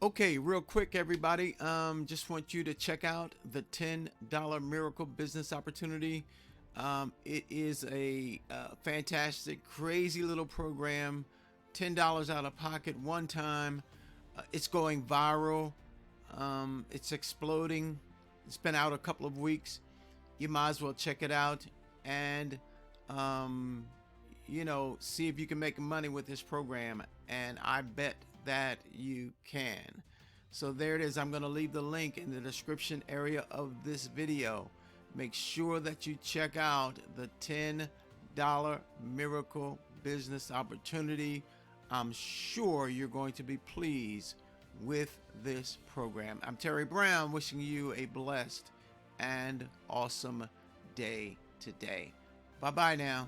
Okay, real quick, everybody. Just want you to check out the $10 Miracle Business Opportunity. It is a fantastic, crazy little program. $10 out of pocket one time. It's going viral. It's exploding. It's been out a couple of weeks. You might as well check it out and see if you can make money with this program. And I bet that you can. So there it is. I'm going to leave the link in the description area of this video. Make sure that you check out the $10 Miracle Business Opportunity. I'm sure you're going to be pleased with this program. I'm Terry Brown, wishing you a blessed and awesome day today. Bye-bye now.